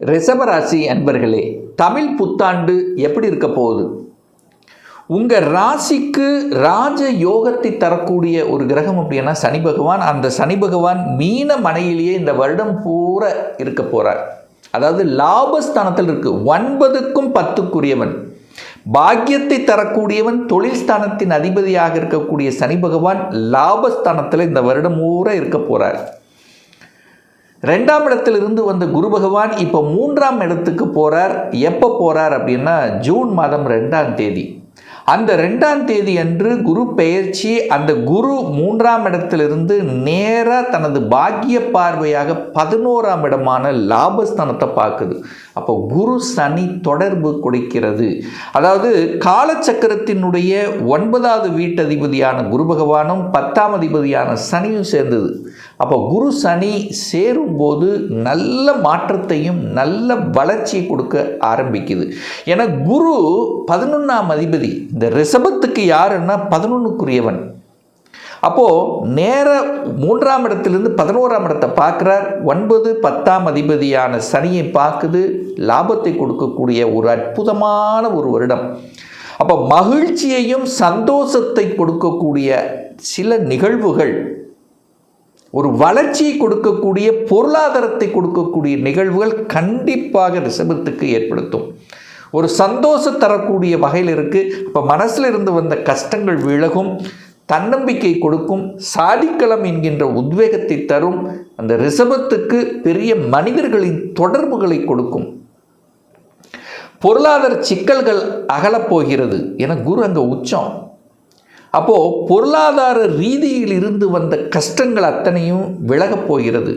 ரிஷபராசி அன்பர்களே, தமிழ் புத்தாண்டு எப்படி இருக்க போகுது? உங்கள் ராசிக்கு ராஜ யோகத்தை தரக்கூடிய ஒரு கிரகம் அப்படின்னா சனி பகவான். அந்த சனி பகவான் மீன மனையிலேயே இந்த வருடம் பூரா இருக்க போகிறார். அதாவது லாபஸ்தானத்தில் இருக்கு. 9க்கும் 10க்குரியவன், பாக்கியத்தை தரக்கூடியவன், தொழில் ஸ்தானத்தின் அதிபதியாக இருக்கக்கூடிய சனி பகவான் லாபஸ்தானத்தில் இந்த வருடம் பூரா இருக்க போகிறார். 2ஆம் இடத்திலிருந்து வந்த குரு பகவான் இப்போ 3ஆம் இடத்துக்கு போகிறார். எப்போ போகிறார் அப்படின்னா ஜூன் மாதம் 2ஆம் தேதி. அந்த 2ஆம் தேதி அன்று குரு பெயர்ச்சி. அந்த குரு 3ஆம் இடத்திலிருந்து நேராக தனது பாக்கிய பார்வையாக 11ஆம் இடமான லாபஸ்தானத்தை பார்க்குது. அப்போ குரு சனி தொடர்பு கொடுக்கிறது. அதாவது காலச்சக்கரத்தினுடைய 9வது வீட்டதிபதியான குரு பகவானும் 10ஆம் அதிபதியான சனியும் சேர்ந்தது. அப்போ குரு சனி சேரும்போது நல்ல மாற்றத்தையும் நல்ல வளர்ச்சியை கொடுக்க ஆரம்பிக்குது. ஏன்னா குரு 11ஆம் அதிபதி. இந்த ரிஷபத்துக்கு யாருன்னா 11க்குரியவன். அப்போது நேர 3ஆம் இடத்திலிருந்து 11ஆம் இடத்தை பார்க்குறார். 9, 10ஆம் அதிபதியான சனியை பார்க்குது. லாபத்தை கொடுக்கக்கூடிய ஒரு அற்புதமான ஒரு வருடம். அப்போ மகிழ்ச்சியையும் சந்தோஷத்தை கொடுக்கக்கூடிய சில நிகழ்வுகள், ஒரு வளர்ச்சியை கொடுக்கக்கூடிய, பொருளாதாரத்தை கொடுக்கக்கூடிய நிகழ்வுகள் கண்டிப்பாக ரிஷபத்துக்கு ஏற்படுத்தும். ஒரு சந்தோஷம் தரக்கூடிய வகையில் இருக்குது. அப்போ மனசில் இருந்து வந்த கஷ்டங்கள் விலகும், தன்னம்பிக்கை கொடுக்கும், சாதிக்களம் என்கின்ற உத்வேகத்தை தரும். அந்த ரிஷபத்துக்கு பெரிய மனிதர்களின் தொடர்புகளை கொடுக்கும். பொருளாதார சிக்கல்கள் அகலப்போகிறது. என குரு அங்கே உச்சம். அப்போது பொருளாதார ரீதியில் இருந்து வந்த கஷ்டங்கள் அத்தனையும் விலகப் போகிறது.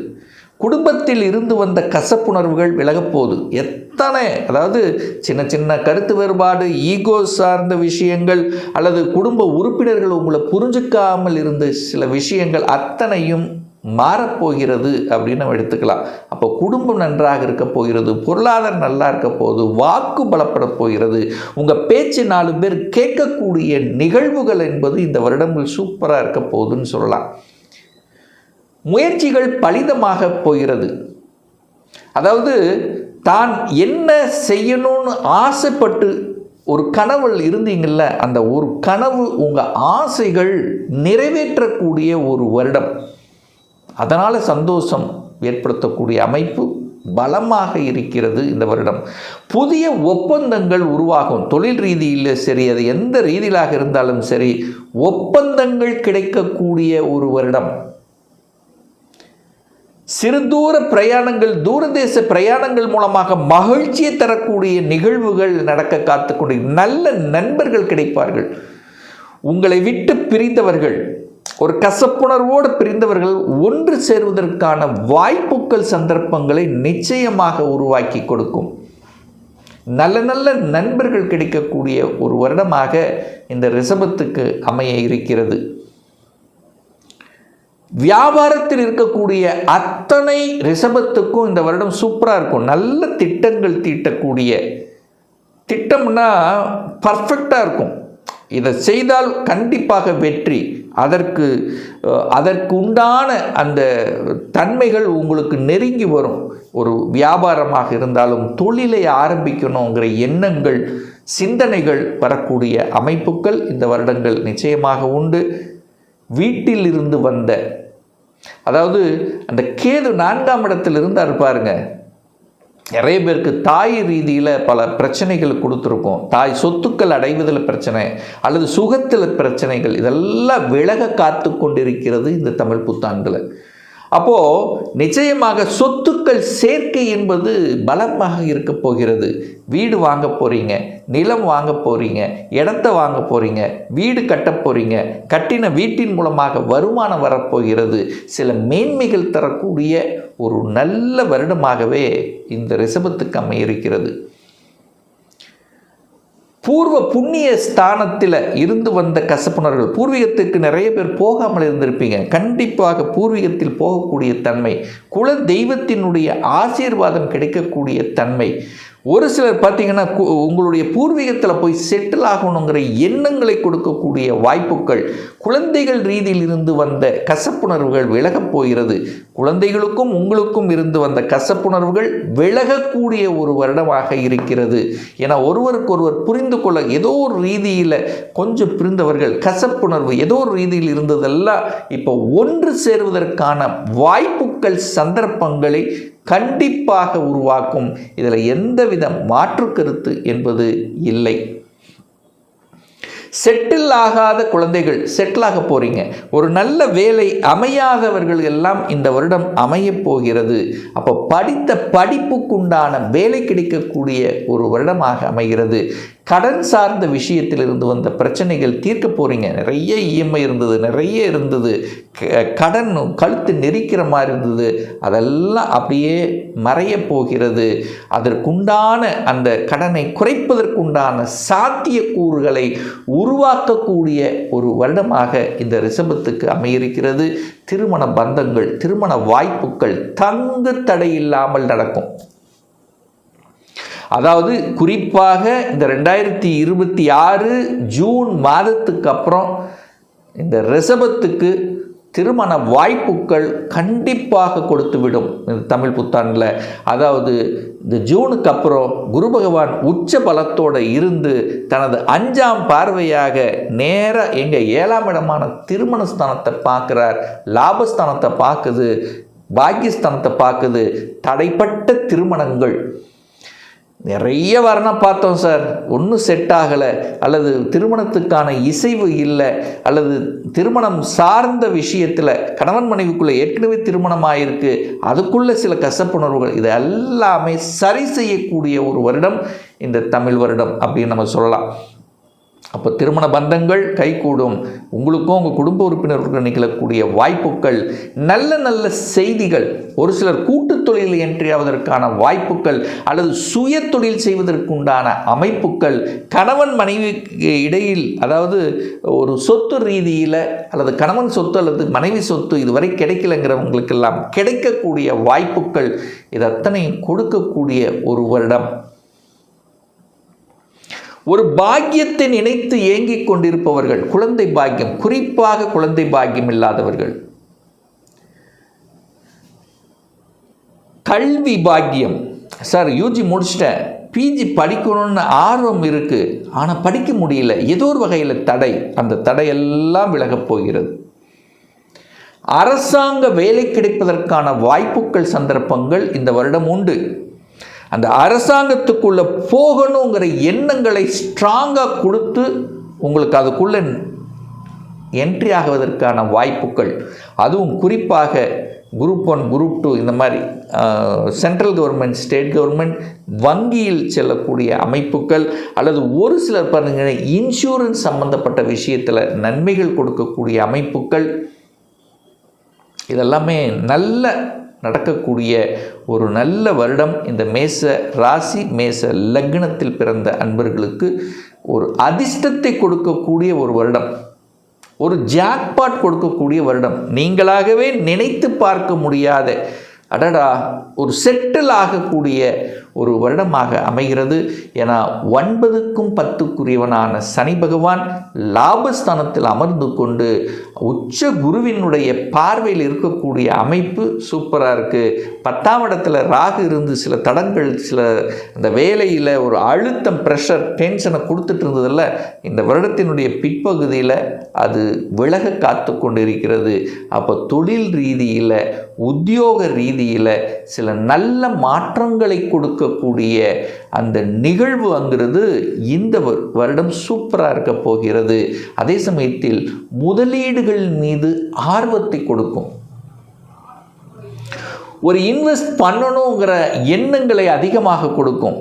குடும்பத்தில் இருந்து வந்த கசப்புணர்வுகள் விலகப்போகுது. அதாவது சின்ன சின்ன கருத்து வேறுபாடு, ஈகோ சார்ந்த விஷயங்கள், அல்லது குடும்ப உறுப்பினர்கள் உங்களை புரிஞ்சிக்காமல் இருந்த சில விஷயங்கள் அத்தனையும் மாறப்போகிறது அப்படின்னு நம்ம எடுத்துக்கலாம். அப்போ குடும்பம் நன்றாக இருக்க போகிறது, பொருளாதாரம் நல்லா இருக்க போகுது, வாக்கு பலப்பட போகிறது. உங்கள் பேச்சு 4 பேர் கேட்கக்கூடிய நிகழ்வுகள் என்பது இந்த வருடங்கள் சூப்பராக இருக்க போகுதுன்னு சொல்லலாம். முயற்சிகள் பலிதமாக போகிறது. அதாவது தான் என்ன செய்யணும்னு ஆசைப்பட்டு ஒரு கனவுல இருந்தீங்கள்ல, அந்த ஒரு கனவு உங்கள் ஆசைகள் நிறைவேற்றக்கூடிய ஒரு வருடம். அதனால் சந்தோஷம் ஏற்படுத்தக்கூடிய அமைப்பு பலமாக இருக்கிறது இந்த வருடம். புதிய ஒப்பந்தங்கள் உருவாகும். தொழில் ரீதியில் சரி, அது எந்த ரீதியிலாக இருந்தாலும் சரி, ஒப்பந்தங்கள் கிடைக்கக்கூடிய ஒரு வருடம். சிறு தூர பிரயாணங்கள், தூரதேச பிரயாணங்கள் மூலமாக மகிழ்ச்சியை தரக்கூடிய நிகழ்வுகள் நடக்க காத்துக்கொண்டு நல்ல நண்பர்கள் கிடைப்பார்கள். உங்களை விட்டு பிரிந்தவர்கள், ஒரு கசப்புணர்வோடு பிரிந்தவர்கள் ஒன்று சேருவதற்கான வாய்ப்புகள், சந்தர்ப்பங்களை நிச்சயமாக உருவாக்கி கொடுக்கும். நல்ல நல்ல நண்பர்கள் கிடைக்கக்கூடிய ஒரு வருடமாக இந்த ரிஷபத்துக்கு அமைய இருக்கிறது. வியாபாரத்தில் இருக்கக்கூடிய அத்தனை ரிஷபத்துக்கும் இந்த வருடம் சூப்பராக இருக்கும். நல்ல திட்டங்கள் தீட்டக்கூடிய, திட்டம்னா பர்ஃபெக்டாக இருக்கும். இதை செய்தால் கண்டிப்பாக வெற்றி. அதற்கு உண்டான அந்த தன்மைகள் உங்களுக்கு நெருங்கி வரும். ஒரு வியாபாரமாக இருந்தாலும், தொழிலை ஆரம்பிக்கணுங்கிற எண்ணங்கள், சிந்தனைகள் வரக்கூடிய அமைப்புகள் இந்த வருடங்கள் நிச்சயமாக உண்டு. வீட்டில் இருந்து வந்த, அதாவது அந்த கேது 4ஆம் இடத்தில் இருந்தார் பாருங்க. நிறைய பேருக்கு தாய் ரீதியில் பல பிரச்சனைகள் கொடுத்துருக்கோம். தாய் சொத்துக்கள் அடைவதில் பிரச்சனை, அல்லது சுகத்தில் பிரச்சனைகள், இதெல்லாம் விலக காத்து கொண்டிருக்கிறது இந்த தமிழ் புத்தாண்டில். அப்போது நிச்சயமாக சொத்துக்கள் சேர்க்கை என்பது பலமாக இருக்க போகிறது. வீடு வாங்க போகிறீங்க, நிலம் வாங்க போகிறீங்க, இடத்த வாங்க போகிறீங்க, வீடு கட்ட போகிறீங்க. கட்டின வீட்டின் மூலமாக வருமானம் வரப்போகிறது. சில மேன்மைகள் தரக்கூடிய ஒரு நல்ல வருடமாகவே இந்த ரிஷபத்துக்கு அமையிருக்கிறது. பூர்வ புண்ணிய ஸ்தானத்தில் இருந்து வந்த கசப்புணர்கள், பூர்வீகத்துக்கு நிறைய பேர் போகாமல் இருந்திருப்பீங்க. கண்டிப்பாக பூர்வீகத்தில் போகக்கூடிய தன்மை, குல தெய்வத்தினுடைய ஆசீர்வாதம் கிடைக்கக்கூடிய தன்மை, ஒரு சிலர் பார்த்தீங்கன்னா உங்களுடைய பூர்வீகத்தில் போய் செட்டில் ஆகணுங்கிற எண்ணங்களை கொடுக்கக்கூடிய வாய்ப்புகள், குழந்தைகள் ரீதியில் இருந்து வந்த கசப்புணர்வுகள் விலகப் போகிறது. குழந்தைகளுக்கும் உங்களுக்கும் இருந்து வந்த கசப்புணர்வுகள் விலகக்கூடிய ஒரு வருடமாக இருக்கிறது. ஏன்னா ஒருவருக்கொருவர் புரிந்து கொள்ள ஏதோ ஒரு ரீதியில் கொஞ்சம் பிரிந்தவர்கள், கசப்புணர்வு ஏதோ ஒரு ரீதியில் இருந்ததெல்லாம் இப்போ ஒன்று சேருவதற்கான வாய்ப்புகள், சந்தர்ப்பங்களை கண்டிப்பாக உருவாக்கும். இதில் எந்தவித மாற்று கருத்து என்பது இல்லை. செட்டில் ஆகாத குழந்தைகள் செட்டில் ஆக போகிறீங்க. ஒரு நல்ல வேலை அமையாதவர்கள் எல்லாம் இந்த வருடம் அமையப் போகிறது. அப்போ படித்த படிப்புக்குண்டான வேலை கிடைக்கக்கூடிய ஒரு வருடமாக அமைகிறது. கடன் சார்ந்த விஷயத்தில் இருந்து வந்த பிரச்சனைகள் தீர்க்க போகிறீங்க. நிறைய இஎம்ஐ இருந்தது, நிறைய இருந்தது, கடன் கழுத்து நெரிக்கிற மாதிரி இருந்தது, அதெல்லாம் அப்படியே மறைய போகிறது. அதற்குண்டான அந்த கடனை குறைப்பதற்குண்டான சாத்தியக்கூறுகளை உருவாக்கக்கூடிய ஒரு வருடமாக இந்த ரிஷபத்துக்கு அமையிருக்கிறது. திருமண பந்தங்கள், திருமண வாய்ப்புகள் தங்கு தடையில்லாமல் நடக்கும். அதாவது குறிப்பாக இந்த 2026 ஜூன் மாதத்துக்கு அப்புறம் இந்த ரிஷபத்துக்கு திருமண வாய்ப்புகள் கண்டிப்பாக கொடுத்துவிடும் இந்த தமிழ் புத்தாண்டில். அதாவது இந்த ஜூனுக்கு அப்புறம் குரு பகவான் உச்ச பலத்தோடு இருந்து தனது 5ஆம் பார்வையாக நேராக எங்கள் 7ஆம் இடமான திருமணஸ்தானத்தை பார்க்குறார், லாபஸ்தானத்தை பார்க்குது, பாக்கியஸ்தானத்தை பார்க்குது. தடைப்பட்ட திருமணங்கள் நிறைய வரணம் பார்த்தோம் சார், ஒன்றும் செட் ஆகலை, அல்லது திருமணத்துக்கான இசைவு இல்லை, அல்லது திருமணம் சார்ந்த விஷயத்தில் கணவன் மனைவிக்குள்ளே ஏற்கனவே திருமணம் ஆகிருக்கு, அதுக்குள்ளே சில கசப்புணர்வுகள், இது எல்லாமே சரி செய்யக்கூடிய ஒரு வருடம் இந்த தமிழ் வருடம் அப்படின்னு நம்ம சொல்லலாம். அப்போ திருமண பந்தங்கள் கைகூடும். உங்களுக்கும் உங்கள் குடும்ப உறுப்பினர்களுக்கும் நிகழக்கூடிய வாய்ப்புகள், நல்ல நல்ல செய்திகள், ஒரு சிலர் கூட்டு தொழிலில் என்ட்ரி ஆவதற்கான வாய்ப்புகள், அல்லது சுய தொழில் செய்வதற்குண்டான அமைப்புகள், கணவன் மனைவிக்கு இடையில், அதாவது ஒரு சொத்து ரீதியில், அல்லது கணவன் சொத்து அல்லது மனைவி சொத்து இதுவரை கிடைக்கலங்கிறவங்களுக்கெல்லாம் கிடைக்கக்கூடிய வாய்ப்புகள், இது அத்தனையும் கொடுக்கக்கூடிய ஒரு வருடம். ஒரு பாக்கியத்தை நினைத்து ஏங்கிக் கொண்டிருப்பவர்கள், குழந்தை பாக்கியம், குறிப்பாக குழந்தை பாக்கியம் இல்லாதவர்கள், கல்வி பாக்கியம், சார் யூஜி முடிச்சிட்டேன், பிஜி படிக்கணும்னு ஆர்வம் இருக்குது, ஆனால் படிக்க முடியல, ஏதோ ஒரு வகையில் தடை, அந்த தடையெல்லாம் விலகப் போகிறது. அரசாங்க வேலை கிடைப்பதற்கான வாய்ப்புகள், சந்தர்ப்பங்கள் இந்த வருடம் உண்டு. அந்த அரசாங்கத்துக்குள்ளே போகணுங்கிற எண்ணங்களை ஸ்ட்ராங்காக கொடுத்து உங்களுக்கு அதுக்குள்ளே என்ட்ரி ஆகுவதற்கான வாய்ப்புகள், அதுவும் குறிப்பாக குரூப் 1 குரூப் 2 இந்த மாதிரி சென்ட்ரல் கவர்மெண்ட், ஸ்டேட் கவர்மெண்ட், வங்கியில் செல்லக்கூடிய அமைப்புகள், அல்லது ஒரு சிலர் பாருங்க இன்சூரன்ஸ் சம்பந்தப்பட்ட விஷயத்தில் நன்மைகள் கொடுக்கக்கூடிய அமைப்புகள், இதெல்லாமே நல்ல நடக்கக்கூடிய ஒரு நல்ல வருடம். இந்த மேச ராசி, மேச லக்னத்தில் பிறந்த அன்பர்களுக்கு ஒரு அதிர்ஷ்டத்தை கொடுக்கக்கூடிய ஒரு வருடம், ஒரு ஜாக்பாட் கொடுக்கக்கூடிய வருடம். நீங்களாகவே நினைத்து பார்க்க முடியாத, அடடா, ஒரு செட்டில் ஆகக்கூடிய ஒரு வருடமாக அமைகிறது. ஏன்னா 9க்கும் 10க்குரியவனான சனி பகவான் லாபஸ்தானத்தில் அமர்ந்து கொண்டு உச்ச குருவினுடைய பார்வையில் இருக்கக்கூடிய அமைப்பு சூப்பராக இருக்குது. 10ஆம் இடத்துல ராகு இருந்து சில தடங்கள், சில அந்த வேலையில் ஒரு அழுத்தம், ப்ரெஷர், டென்ஷனை கொடுத்துட்டு இருந்ததில்ல, இந்த வருடத்தினுடைய பிற்பகுதியில் அது விலக காத்து கொண்டு இருக்கிறது. அப்போ தொழில் ரீதியில், உத்தியோக ரீதியில் சில நல்ல மாற்றங்களை கொடுக்கக்கூடிய அந்த நிகழ்வு அங்கிறது இந்த வருடம் சூப்பராக இருக்க போகிறது. அதே சமயத்தில் முதலீடுகள் மீது ஆர்வத்தை கொடுக்கும். ஒரு இன்வெஸ்ட் பண்ணணுங்கிற எண்ணங்களை அதிகமாக கொடுக்கும்.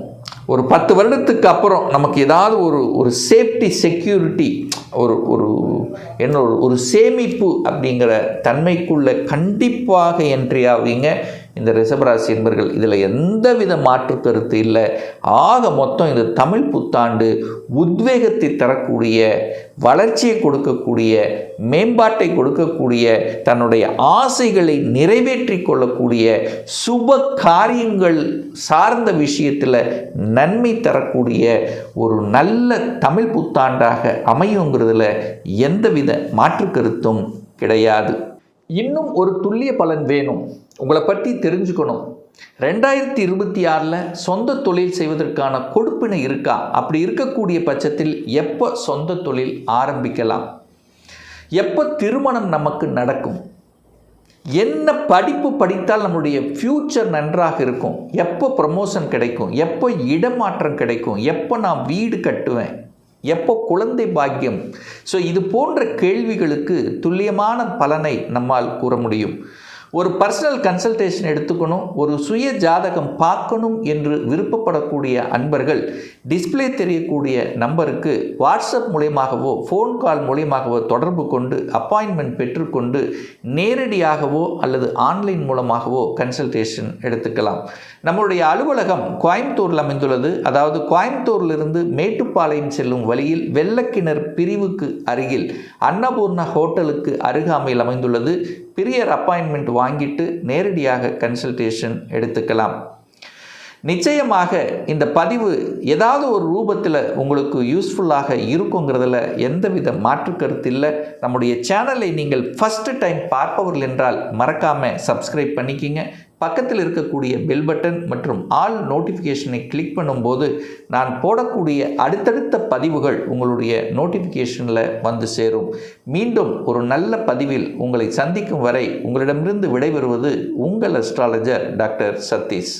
ஒரு 10 வருடத்துக்கு அப்புறம் நமக்கு ஏதாவது ஒரு சேஃப்டி, செக்யூரிட்டி, ஒரு சேமிப்பு அப்படிங்கிற தன்மைக்குள்ள கண்டிப்பாக என்ட்ரி ஆவீங்க. இந்த ரிஷபராசி என்பர்கள். இதில் எந்தவித மாற்று கருத்து இல்லை. ஆக மொத்தம் இந்த தமிழ் புத்தாண்டு உத்வேகத்தை தரக்கூடிய, வளர்ச்சியை கொடுக்கக்கூடிய, மேம்பாட்டை கொடுக்கக்கூடிய, தன்னுடைய ஆசைகளை நிறைவேற்றி கொள்ளக்கூடிய, சுப காரியங்கள் சார்ந்த விஷயத்தில் நன்மை தரக்கூடிய ஒரு நல்ல தமிழ் புத்தாண்டாக அமையுங்கிறதுல எந்தவித மாற்று கருத்தும் கிடையாது. இன்னும் ஒரு துல்லிய பலன் வேணும், உங்களை பற்றி தெரிஞ்சுக்கணும். 2026 சொந்த தொழில் செய்வதற்கான கொடுப்பினை இருக்கா? அப்படி இருக்கக்கூடிய பட்சத்தில் எப்போ சொந்த தொழில் ஆரம்பிக்கலாம்? எப்போ திருமணம் நமக்கு நடக்கும்? என்ன படிப்பு படித்தால் நம்முடைய ஃப்யூச்சர் நன்றாக இருக்கும்? எப்போ ப்ரமோஷன் கிடைக்கும்? எப்போ இடமாற்றம் கிடைக்கும்? எப்போ நான் வீடு கட்டுவேன்? எப்போ குழந்தை பாக்கியம்? ஸோ இது போன்ற கேள்விகளுக்கு துல்லியமான பலனை நம்மால் கூற முடியும். ஒரு பர்சனல் கன்சல்டேஷன் எடுத்துக்கணும், ஒரு சுய ஜாதகம் பார்க்கணும் என்று விருப்பப்படக்கூடிய அன்பர்கள் டிஸ்பிளே தெரியக்கூடிய நம்பருக்கு வாட்ஸ்அப் மூலியமாகவோ ஃபோன் கால் மூலியமாகவோ தொடர்பு கொண்டு அப்பாயின்மெண்ட் பெற்றுக்கொண்டு நேரடியாகவோ அல்லது ஆன்லைன் மூலமாகவோ கன்சல்டேஷன் எடுத்துக்கலாம். நம்மளுடைய அலுவலகம் கோயம்புத்தூரில் அமைந்துள்ளது. அதாவது கோயம்புத்தூரிலிருந்து மேட்டுப்பாளையம் செல்லும் வழியில் வெள்ளக்கிணர் பிரிவுக்கு அருகில் அன்னபூர்ணா ஹோட்டலுக்கு அருகாமையில் அமைந்துள்ளது. பிரியர் அப்பாயின்மெண்ட் வாங்கிட்டு நேரடியாக கன்சல்டேஷன் எடுத்துக்கலாம். நிச்சயமாக இந்த பதிவு ஏதாவது ஒரு ரூபத்தில் உங்களுக்கு யூஸ்ஃபுல்லாக இருக்குங்கிறதுல எந்தவித மாற்று கருத்து இல்லை. நம்முடைய சேனலை நீங்கள் ஃபஸ்ட்டு டைம் பார்ப்பவர்கள் என்றால் மறக்காமல் சப்ஸ்கிரைப் பண்ணிக்கிங்க. பக்கத்தில் இருக்கக்கூடிய பெல் பட்டன் மற்றும் ஆல் நோட்டிஃபிகேஷனை கிளிக் பண்ணும்போது நான் போடக்கூடிய அடுத்தடுத்த பதிவுகள் உங்களுடைய நோட்டிஃபிகேஷனில் வந்து சேரும். மீண்டும் ஒரு நல்ல பதிவில் உங்களை சந்திக்கும் வரை உங்களிடமிருந்து விடைபெறுவது உங்கள் அஸ்ட்ராலஜர் டாக்டர் சதீஷ்.